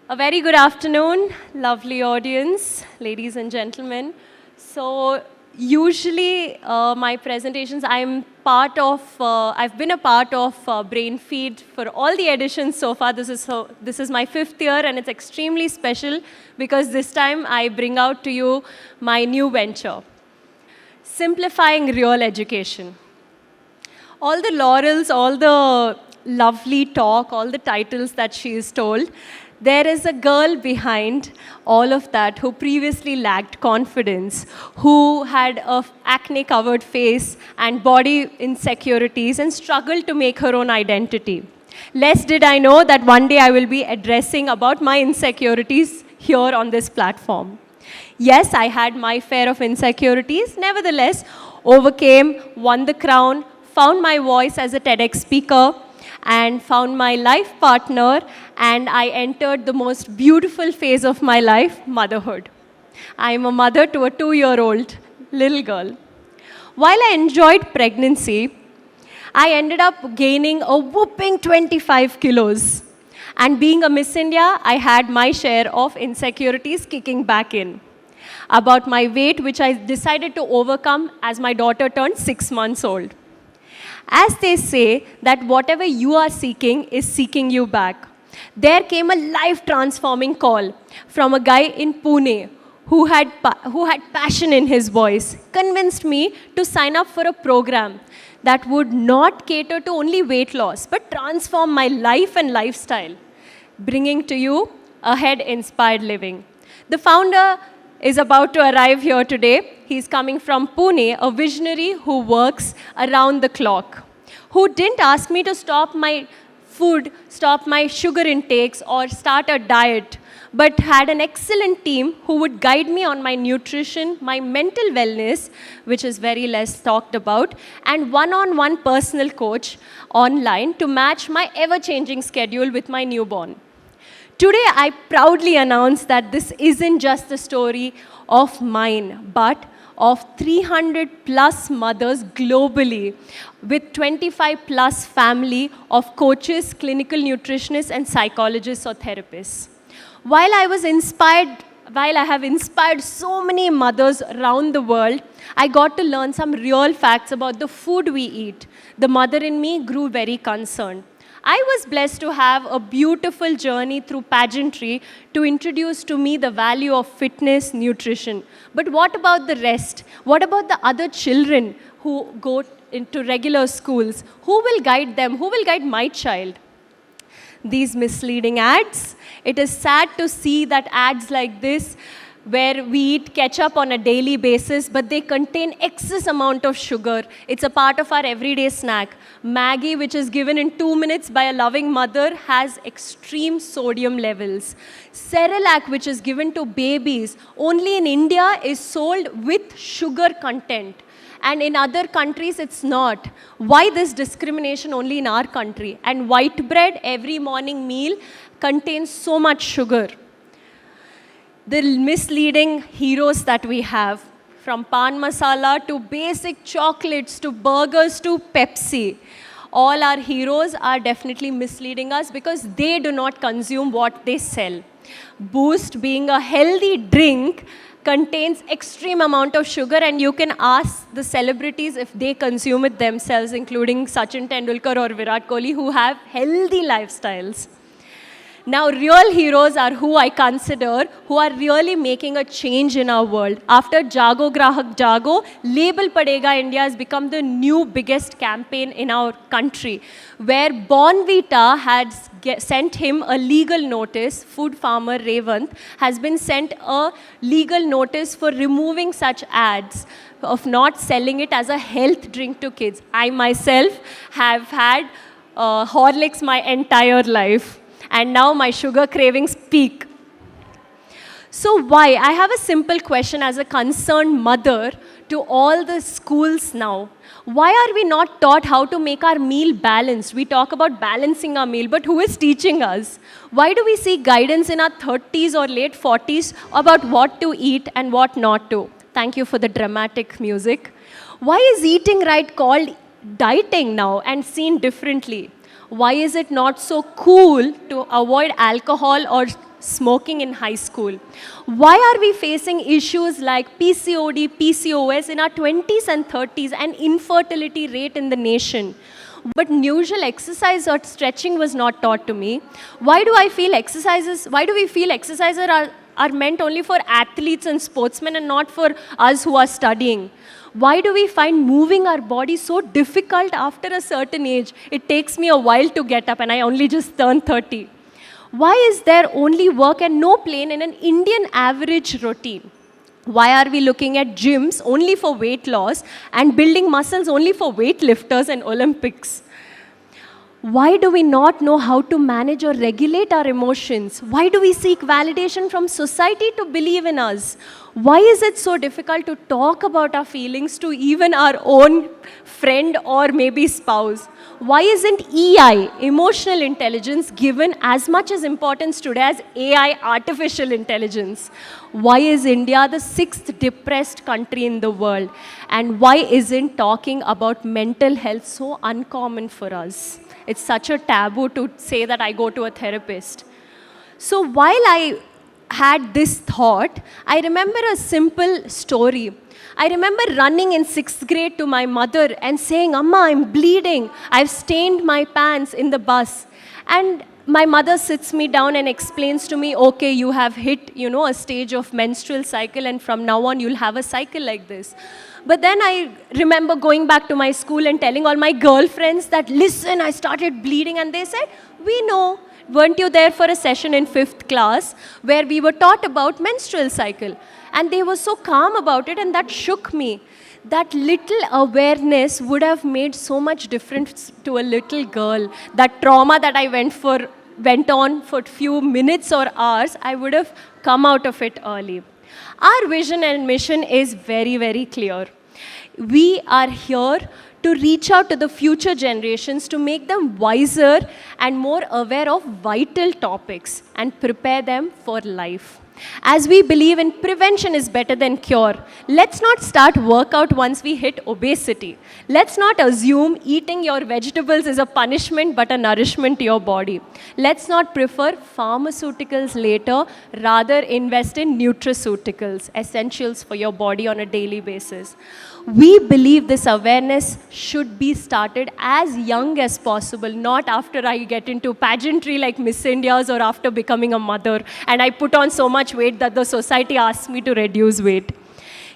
A very good afternoon, lovely audience, ladies and gentlemen. So usually my presentations, I've been a part of Brainfeed for all the editions so far. This is my 5th year and it's extremely special because this time I bring out to you my new venture, Simplifying Real Education. All the laurels, all the lovely talk, all the titles that she is told, there is a girl behind all of that who previously lacked confidence, who had an acne-covered face and body insecurities and struggled to make her own identity. Less did I know that one day I will be addressing about my insecurities here on this platform. Yes, I had my fair of insecurities, nevertheless, overcame, won the crown, found my voice as a TEDx speaker, and found my life partner, and I entered the most beautiful phase of my life, motherhood. I am a mother to a 2-year-old little girl. While I enjoyed pregnancy, I ended up gaining a whopping 25 kilos. And being a Miss India, I had my share of insecurities kicking back in. About my weight, which I decided to overcome as my daughter turned 6 months old. As they say that whatever you are seeking is seeking you back. There came a life-transforming call from a guy in Pune who had passion in his voice, convinced me to sign up for a program that would not cater to only weight loss, but transform my life and lifestyle, bringing to you Ahead Inspired Living. The founder is about to arrive here today. He's coming from Pune, a visionary who works around the clock, who didn't ask me to stop my food, stop my sugar intakes, or start a diet, but had an excellent team who would guide me on my nutrition, my mental wellness, which is very less talked about, and one-on-one personal coach online to match my ever-changing schedule with my newborn. Today, I proudly announce that this isn't just a story of mine, but of 300 plus mothers globally with 25 plus family of coaches, clinical nutritionists, and psychologists or therapists. While I have inspired so many mothers around the world, I got to learn some real facts about the food we eat. The mother in me grew very concerned. I was blessed to have a beautiful journey through pageantry to introduce to me the value of fitness, nutrition. But what about the rest? What about the other children who go into regular schools? Who will guide them? Who will guide my child? These misleading ads. It is sad to see that ads like this where we eat ketchup on a daily basis, but they contain excess amount of sugar. It's a part of our everyday snack. Maggi, which is given in 2 minutes by a loving mother, has extreme sodium levels. Cerelac, which is given to babies, only in India is sold with sugar content. And in other countries, it's not. Why this discrimination only in our country? And white bread, every morning meal, contains so much sugar. The misleading heroes that we have, from pan masala to basic chocolates to burgers to Pepsi, all our heroes are definitely misleading us because they do not consume what they sell. Boost, being a healthy drink, contains extreme amount of sugar, and you can ask the celebrities if they consume it themselves, including Sachin Tendulkar or Virat Kohli, who have healthy lifestyles. Now, real heroes are who I consider, who are really making a change in our world. After Jago Grahak Jago, Label Padega India has become the new biggest campaign in our country, where Bonvita has sent him a legal notice. Food farmer Revant has been sent a legal notice for removing such ads, of not selling it as a health drink to kids. I myself have had Horlicks my entire life. And now my sugar cravings peak. So why? I have a simple question as a concerned mother to all the schools now. Why are we not taught how to make our meal balanced? We talk about balancing our meal, but who is teaching us? Why do we seek guidance in our 30s or late 40s about what to eat and what not to? Thank you for the dramatic music. Why is eating right called dieting now and seen differently? Why is it not so cool to avoid alcohol or smoking in high school? Why are we facing issues like PCOD, PCOS in our 20s and 30s and infertility rate in the nation? But usual exercise or stretching was not taught to me. Why do we feel exercises are meant only for athletes and sportsmen and not for us who are studying? Why do we find moving our body so difficult after a certain age? It takes me a while to get up and I only just turned 30. Why is there only work and no play in an Indian average routine? Why are we looking at gyms only for weight loss and building muscles only for weightlifters and Olympics? Why do we not know how to manage or regulate our emotions? Why do we seek validation from society to believe in us? Why is it so difficult to talk about our feelings to even our own friend or maybe spouse? Why isn't EI, emotional intelligence, given as much as importance today as AI, artificial intelligence? Why is India the 6th depressed country in the world? And why isn't talking about mental health so uncommon for us? It's such a taboo to say that I go to a therapist. So while I had this thought, I remember a simple story. I remember running in 6th grade to my mother and saying, "Amma, I'm bleeding. I've stained my pants in the bus." And my mother sits me down and explains to me, "Okay, you have hit, a stage of menstrual cycle and from now on you'll have a cycle like this." But then I remember going back to my school and telling all my girlfriends that, "Listen, I started bleeding." And they said, "We know. Weren't you there for a session in 5th class where we were taught about menstrual cycle?" And they were so calm about it, and that shook me. That little awareness would have made so much difference to a little girl. That trauma that I went on for a few minutes or hours, I would have come out of it early. Our vision and mission is very, very clear. We are here to reach out to the future generations to make them wiser and more aware of vital topics and prepare them for life. As we believe in prevention is better than cure, let's not start workout once we hit obesity. Let's not assume eating your vegetables is a punishment but a nourishment to your body. Let's not prefer pharmaceuticals later, rather invest in nutraceuticals, essentials for your body on a daily basis. We believe this awareness should be started as young as possible, not after I get into pageantry like Miss India's or after becoming a mother and I put on so much weight that the society asks me to reduce weight.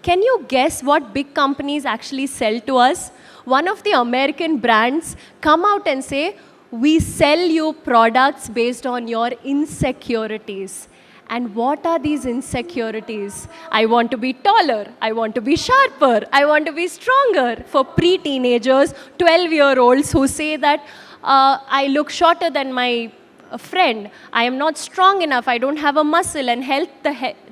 Can you guess what big companies actually sell to us? One of the American brands come out and say, "We sell you products based on your insecurities." And what are these insecurities? I want to be taller. I want to be sharper. I want to be stronger. For pre-teenagers, 12-year-olds who say that I look shorter than my friend, I am not strong enough, I don't have a muscle, and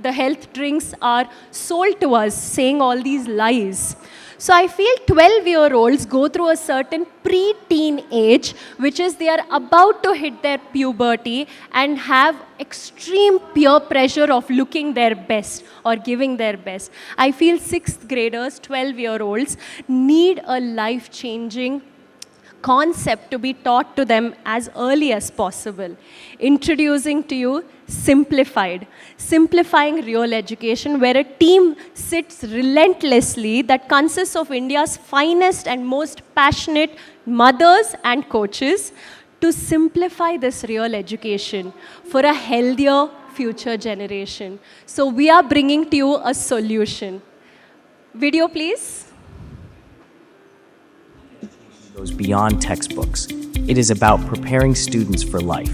the health drinks are sold to us saying all these lies. So I feel 12-year-olds go through a certain pre-teen age, which is they are about to hit their puberty and have extreme peer pressure of looking their best or giving their best. I feel 6th graders, 12-year-olds, need a life-changing concept to be taught to them as early as possible. Introducing to you Simplified. Simplifying real education, where a team sits relentlessly that consists of India's finest and most passionate mothers and coaches to simplify this real education for a healthier future generation. So we are bringing to you a solution. Video, please. Goes beyond textbooks. It is about preparing students for life.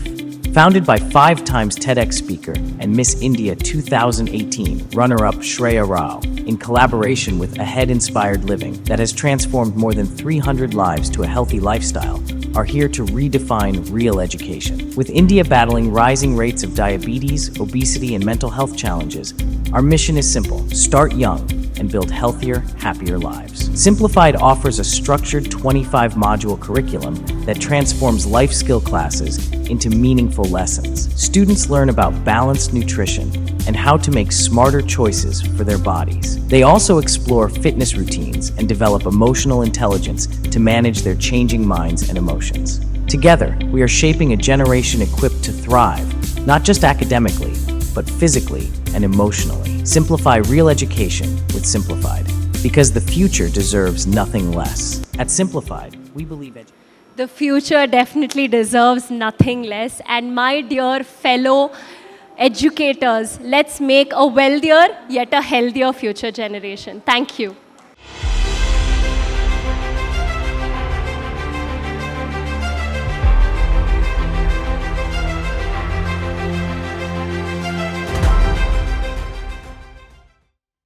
Founded by 5 times TEDx speaker and Miss India 2018 runner-up SHREYA YASHWANTH, in collaboration with Ahead Inspired Living that has transformed more than 300 lives to a healthy lifestyle, are here to redefine real education. With India battling rising rates of diabetes, obesity, and mental health challenges, our mission is simple: start young and build healthier, happier lives. Simplified offers a structured 25-module curriculum that transforms life skill classes into meaningful lessons. Students learn about balanced nutrition and how to make smarter choices for their bodies. They also explore fitness routines and develop emotional intelligence to manage their changing minds and emotions. Together, we are shaping a generation equipped to thrive, not just academically, but physically and emotionally. Simplify real education with Simplified, because the future deserves nothing less. At Simplified, we believe The future definitely deserves nothing less. And my dear fellow educators, let's make a wealthier yet a healthier future generation. Thank you.